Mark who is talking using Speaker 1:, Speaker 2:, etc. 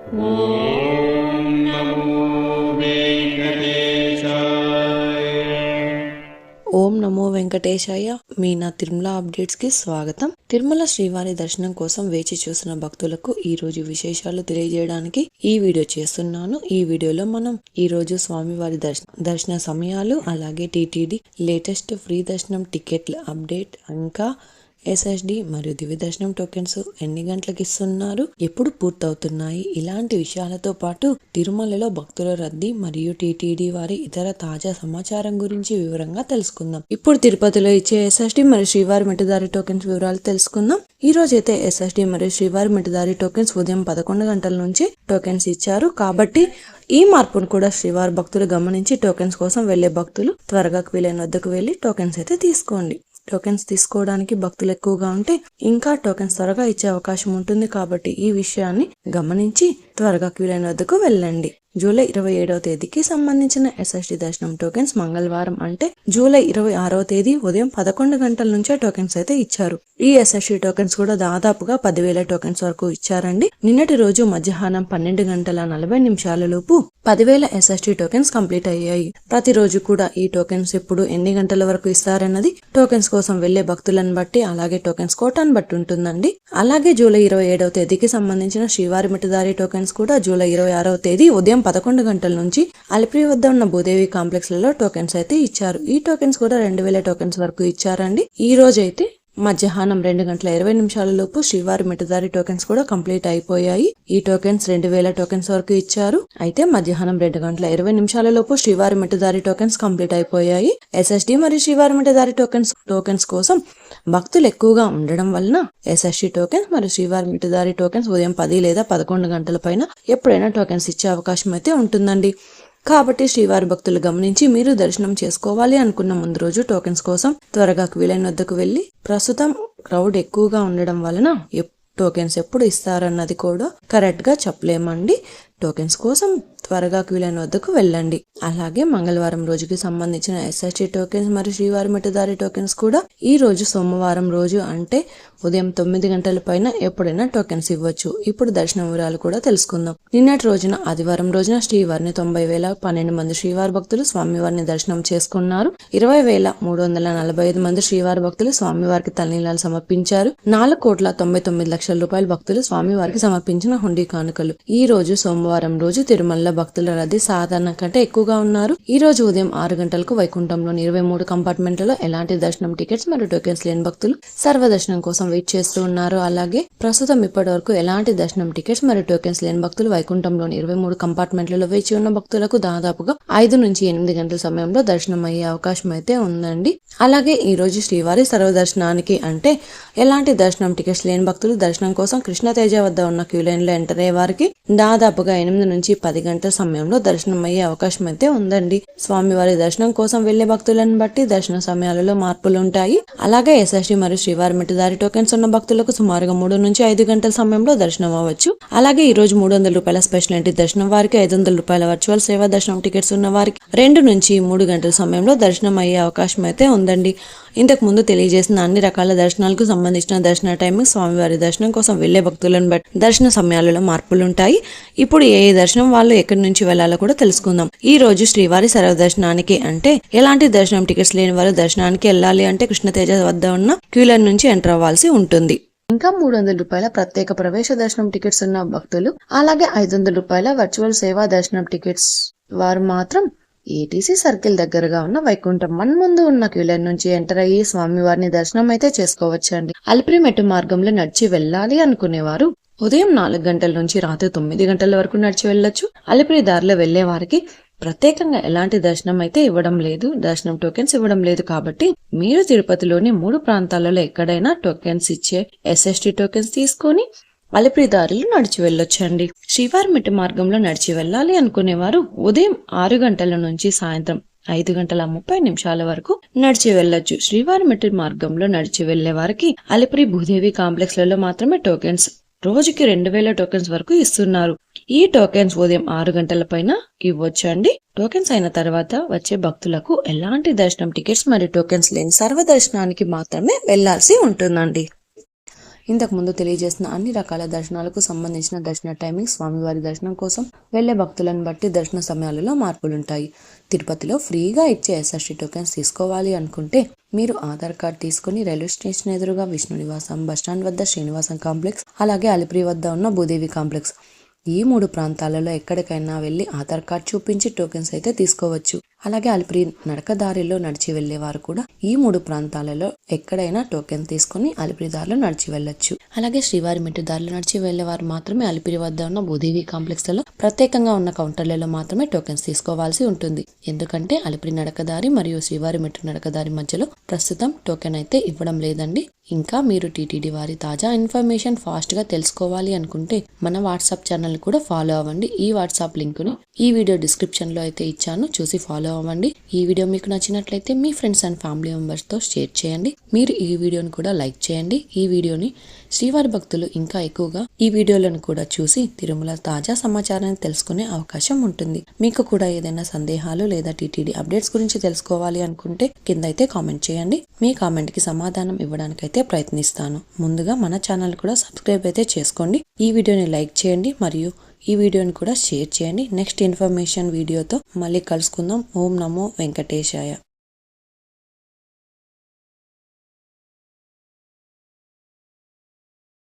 Speaker 1: ఓం నమో వెంకటేశాయ.
Speaker 2: ఓం నమో వెంకటేశాయ. మీ నా తిరుమల అప్డేట్స్ కి స్వాగతం. తిరుమల శ్రీవారి దర్శనం కోసం వేచి చూసిన భక్తులకు ఈ రోజు విశేషాలు తెలియజేయడానికి ఈ వీడియో చేస్తున్నాను. ఈ వీడియోలో మనం ఈ రోజు స్వామివారి దర్శన సమయాలు, అలాగే టీటీడీ లేటెస్ట్ ఫ్రీ దర్శనం టికెట్ల అప్డేట్, ఇంకా ఎస్ఎస్డి మరియు దివ్య దర్శనం టోకెన్స్ ఎన్ని గంటలకు ఇస్తున్నారు, ఎప్పుడు పూర్తవుతున్నాయి, ఇలాంటి విషయాలతో పాటు తిరుమలలో భక్తుల రద్దీ మరియు టీటీడీ వారి ఇతర తాజా సమాచారం గురించి వివరంగా తెలుసుకుందాం. ఇప్పుడు తిరుపతిలో ఇచ్చే ఎస్ఎస్డి మరియు శ్రీవారి మెట్టుదారి టోకెన్స్ వివరాలు తెలుసుకుందాం. ఈ రోజు అయితే ఎస్ఎస్డి మరియు శ్రీవారి మెట్టుదారి టోకెన్స్ ఉదయం 11 గంటల నుంచి టోకెన్స్ ఇచ్చారు. కాబట్టి ఈ మార్పును కూడా శ్రీవారి భక్తులు గమనించి టోకెన్స్ కోసం వెళ్లే భక్తులు త్వరగా వీలైన వద్దకు వెళ్లి టోకెన్స్ అయితే తీసుకోండి. టోకెన్స్ తీసుకోవడానికి భక్తులు ఎక్కువగా ఉంటే ఇంకా టోకెన్స్ త్వరగా ఇచ్చే అవకాశం ఉంటుంది. కాబట్టి ఈ విషయాన్ని గమనించి త్వరగా వీలైన వద్దకు వెళ్ళండి. జూలై 27వ తేదీకి సంబంధించిన ఎస్ఎస్డి దర్శనం టోకెన్స్ మంగళవారం అంటే జూలై 26వ తేదీ ఉదయం 11 గంటల నుంచే టోకెన్స్ అయితే ఇచ్చారు. ఈ ఎస్ఎస్డి టోకెన్స్ కూడా దాదాపుగా 10,000 టోకెన్స్ వరకు ఇచ్చారండి. నిన్నటి రోజు మధ్యాహ్నం 12 గంటల 40 నిమిషాల లోపు 10,000 ఎస్ఎస్డి టోకెన్స్ కంప్లీట్ అయ్యాయి. ప్రతిరోజు కూడా ఈ టోకెన్స్ ఎప్పుడు ఎన్ని గంటల వరకు ఇస్తారన్నది టోకెన్స్ కోసం వెళ్లే భక్తులను బట్టి, అలాగే టోకెన్స్ కోటాను బట్టి ఉంటుందండి. అలాగే జూలై 27వ తేదీకి సంబంధించిన శ్రీవారి మెట్టుదారి టోకెన్స్ కూడా జూలై 26వ తేదీ ఉదయం 11 గంటల నుంచి అలిపిరి వద్ద ఉన్న భూదేవి కాంప్లెక్స్ లలో టోకెన్స్ అయితే ఇచ్చారు. ఈ టోకెన్స్ కూడా 2,000 టోకెన్స్ వరకు ఇచ్చారండి. ఈ రోజు అయితే మధ్యాహ్నం 2 గంటల 20 నిమిషాల లోపు శ్రీవారి మెట్టుదారి టోకెన్స్ కూడా కంప్లీట్ అయిపోయాయి. ఈ టోకెన్స్ 2,000 టోకెన్స్ వరకు ఇచ్చారు. అయితే మధ్యాహ్నం 2 గంటల 20 నిమిషాల లోపు శ్రీవారి మెట్టుదారి టోకెన్స్ కంప్లీట్ అయిపోయాయి. ఎస్ఎస్డి మరియు శ్రీవారి మెట్టుదారి టోకెన్స్ కోసం భక్తులు ఎక్కువగా ఉండడం వలన ఎస్ఎస్డి టోకెన్స్ మరియు శ్రీవారి మెట్టుదారి టోకెన్స్ ఉదయం 10 లేదా 11 గంటల పైన ఎప్పుడైనా టోకెన్స్ ఇచ్చే అవకాశం అయితే ఉంటుందండి. కాబట్టి శ్రీవారి భక్తులు గమనించి మీరు దర్శనం చేసుకోవాలి అనుకున్న ముందు రోజు టోకెన్స్ కోసం త్వరగా వీలైన వద్దకు వెళ్లి, ప్రస్తుతం క్రౌడ్ ఎక్కువగా ఉండడం వలన టోకెన్స్ ఎప్పుడు ఇస్తారన్నది కూడా కరెక్ట్ గా చెప్పలేమండి. టోకెన్స్ కోసం త్వరగా వీలైన వద్దకు వెళ్ళండి. అలాగే మంగళవారం రోజుకి సంబంధించిన ఎస్ఎస్డి టోకెన్స్ మరియు శ్రీవారి మెట్టుదారి టోకెన్స్ కూడా ఈ రోజు సోమవారం రోజు అంటే ఉదయం 9 గంటల పైన ఎప్పుడైనా టోకెన్స్ ఇవ్వచ్చు. ఇప్పుడు దర్శన వివరాలు కూడా తెలుసుకుందాం. నిన్నటి రోజున ఆదివారం రోజున శ్రీవారిని 90,012 మంది శ్రీవారి భక్తులు స్వామివారిని దర్శనం చేసుకున్నారు. 20,345 మంది శ్రీవారి భక్తులు స్వామివారికి తలనీలాలు సమర్పించారు. 4,99,00,000 రూపాయల భక్తులు స్వామివారికి సమర్పించిన హుండీ కానుకలు. ఈ రోజు సోమవారం రోజు తిరుమలలో భక్తుల రద్దీ సాధారణ కంటే ఎక్కువగా ఉన్నారు. ఈ రోజు ఉదయం 6 గంటలకు వైకుంఠంలోని 23 కంపార్ట్మెంట్లలో ఎలాంటి దర్శనం టికెట్స్ మరియు టోకెన్స్ లేని భక్తులు సర్వదర్శనం కోసం వెయిట్ చేస్తూ ఉన్నారు. అలాగే ప్రస్తుతం ఇప్పటి వరకు ఎలాంటి దర్శనం టికెట్స్ మరియు టోకెన్స్ లేని భక్తులు వైకుంఠంలోని 23 కంపార్ట్మెంట్లలో వేచి ఉన్న భక్తులకు దాదాపుగా 5 నుంచి 8 గంటల సమయంలో దర్శనం అయ్యే అవకాశం అయితే ఉందండి. అలాగే ఈ రోజు శ్రీవారి సర్వదర్శనానికి అంటే ఎలాంటి దర్శనం టికెట్స్ లేని భక్తులు దర్శనం కోసం కృష్ణతేజ వద్ద ఉన్న క్యూ లైన్ లో ఎంటర్ అయ్యే వారికి దాదాపుగా 8 నుంచి 10 గంటల సమయంలో దర్శనం అయ్యే అవకాశం అయితే ఉందండి. స్వామివారి దర్శనం కోసం వెళ్లే భక్తులను బట్టి దర్శన సమయాలలో మార్పులు ఉంటాయి. అలాగే ఎస్ఎస్డి మరియు శ్రీవారి మెట్టుదారి టోకెన్స్ ఉన్న భక్తులకు సుమారుగా 3 నుంచి 5 గంటల సమయంలో దర్శనం అవ్వచ్చు. అలాగే ఈ రోజు 300 రూపాయల స్పెషల్ ఎంట్రీ దర్శనం వారికి, 500 రూపాయల వర్చువల్ సేవా దర్శనం టికెట్స్ ఉన్న వారికి 2 నుంచి 3 గంటల సమయంలో దర్శనం అయ్యే అవకాశం అయితే ఉందండి. ఇంతకు ముందు తెలియజేసిన అన్ని రకాల దర్శనాలకు సంబంధించిన దర్శన టైమింగ్, స్వామివారి దర్శనం కోసం వెళ్లే భక్తులను బట్టి దర్శన సమయాలలో మార్పులుంటాయి. ఇప్పుడు ఏ దర్శనం వాళ్ళు ఎక్కడి నుంచి వెళ్లాలో కూడా తెలుసుకుందాం. ఈ రోజు శ్రీవారి సర్వదర్శనానికి అంటే ఎలాంటి దర్శనం టికెట్స్ లేని వారు దర్శనానికి వెళ్ళాలి అంటే కృష్ణతేజ వద్ద ఉన్న క్యూ లైన్ నుంచి ఎంటర్ అవ్వాల్సి ఉంటుంది. ఇంకా 300 రూపాయల ప్రత్యేక ప్రవేశ దర్శనం టికెట్స్ ఉన్న భక్తులు, అలాగే 500 రూపాయల వర్చువల్ సేవా దర్శనం టికెట్స్ వారు మాత్రం ఏటీసీ సర్కిల్ దగ్గరగా ఉన్న వైకుంఠం ముందు ఉన్న క్యూ లైన్ నుంచి ఎంటర్ అయ్యి స్వామివారిని దర్శనం అయితే చేసుకోవచ్చండి. అలిపిరి మెట్టు మార్గంలో నడిచి వెళ్ళాలి అనుకునేవారు ఉదయం 4 గంటల నుంచి రాత్రి 9 గంటల వరకు నడిచి వెళ్ళొచ్చు. అలిపిరి దారిలో వెళ్లే వారికి ప్రత్యేకంగా ఎలాంటి దర్శనం అయితే ఇవ్వడం లేదు, దర్శనం టోకెన్స్ ఇవ్వడం లేదు. కాబట్టి మీరు తిరుపతిలోని 3 ప్రాంతాలలో ఎక్కడైనా టోకెన్స్ ఇచ్చే ఎస్ఎస్డి టోకెన్స్ తీసుకొని అలిపిరి దారిలో నడిచి వెళ్ళొచ్చండి. శ్రీవారి మెట్టు మార్గంలో నడిచి వెళ్ళాలి అనుకునేవారు ఉదయం 6 గంటల నుంచి సాయంత్రం 5:30 వరకు నడిచి వెళ్ళొచ్చు. శ్రీవారి మెట్టు మార్గంలో నడిచి వెళ్లే వారికి అలిపిరి భూదేవి కాంప్లెక్స్ లలో మాత్రమే టోకెన్స్ రోజుకి 2,000 టోకెన్స్ వరకు ఇస్తున్నారు. ఈ టోకెన్స్ ఉదయం 6 గంటల పైన ఇవ్వచ్చండి. టోకెన్స్ అయిన తర్వాత వచ్చే భక్తులకు ఎలాంటి దర్శనం టికెట్స్ మరియు టోకెన్స్ లేని సర్వదర్శనానికి మాత్రమే వెళ్లాల్సి ఉంటుందండి. ఇంతకు ముందు తెలియజేసిన అన్ని రకాల దర్శనాలకు సంబంధించిన దర్శన టైమింగ్, స్వామివారి దర్శనం కోసం వెళ్లే భక్తులను బట్టి దర్శన సమయాలలో మార్పులుంటాయి. తిరుపతిలో ఫ్రీగా ఇచ్చే SST టోకెన్స్ తీసుకోవాలి అనుకుంటే మీరు ఆధార్ కార్డ్ తీసుకుని రైల్వే స్టేషన్ ఎదురుగా విష్ణు నివాసం, బస్టాండ్ వద్ద శ్రీనివాసం కాంప్లెక్స్, అలాగే అలిపిరి వద్ద ఉన్న భూదేవి కాంప్లెక్స్, ఈ 3 ప్రాంతాలలో ఎక్కడికైనా వెళ్లి ఆధార్ కార్డ్ చూపించి టోకెన్స్ అయితే తీసుకోవచ్చు. అలాగే అలిపిరి నడక దారిలో నడిచి వెళ్లేవారు కూడా ఈ 3 ప్రాంతాలలో ఎక్కడైనా టోకెన్ తీసుకుని అలిపిరి దారిలో నడిచి వెళ్ళొచ్చు. అలాగే శ్రీవారి మెట్టు దారిలో నడిచి వెళ్లేవారు మాత్రమే అలిపిరి వద్ద ఉన్న భూదేవి కాంప్లెక్స్ లలో ప్రత్యేకంగా ఉన్న కౌంటర్లలో మాత్రమే టోకెన్స్ తీసుకోవాల్సి ఉంటుంది. ఎందుకంటే అలిపిరి నడకదారి మరియు శ్రీవారి మెట్టు నడకదారి మధ్యలో ప్రస్తుతం టోకెన్ అయితే ఇవ్వడం లేదండి. ఇంకా మీరు టీటీడీ వారి తాజా ఇన్ఫర్మేషన్ ఫాస్ట్ గా తెలుసుకోవాలి అనుకుంటే మన వాట్సాప్ ఛానల్ కూడా ఫాలో అవ్వండి. ఈ వాట్సాప్ లింక్ ని ఈ వీడియో డిస్క్రిప్షన్ లో అయితే ఇచ్చాను, చూసి ఫాలో అవ్వండి. ఈ వీడియో మీకు నచ్చినట్లయితే మీ ఫ్రెండ్స్ అండ్ ఫ్యామిలీ మెంబర్స్ తో షేర్ చేయండి. మీరు ఈ వీడియోని కూడా లైక్ చేయండి. ఈ వీడియోని శ్రీవారి భక్తులు ఇంకా ఎక్కువగా ఈ వీడియోలను కూడా చూసి తిరుమల తాజా సమాచారాన్ని తెలుసుకునే అవకాశం ఉంటుంది. మీకు కూడా ఏదైనా సందేహాలు లేదా టీటీడీ అప్డేట్స్ గురించి తెలుసుకోవాలి అనుకుంటే కింద అయితే కామెంట్ చేయండి. మీ కామెంట్ కి సమాధానం ఇవ్వడానికైతే ప్రయత్నిస్తాను. ముందుగా మన ఛానల్ కూడా సబ్స్క్రైబ్ అయితే చేసుకోండి. ఈ వీడియోని లైక్ చేయండి మరియు ఈ వీడియోని కూడా షేర్ చేయండి. నెక్స్ట్ ఇన్ఫర్మేషన్ వీడియోతో మళ్ళీ కలుసుకుందాం. ఓం నమో వెంకటేశాయ.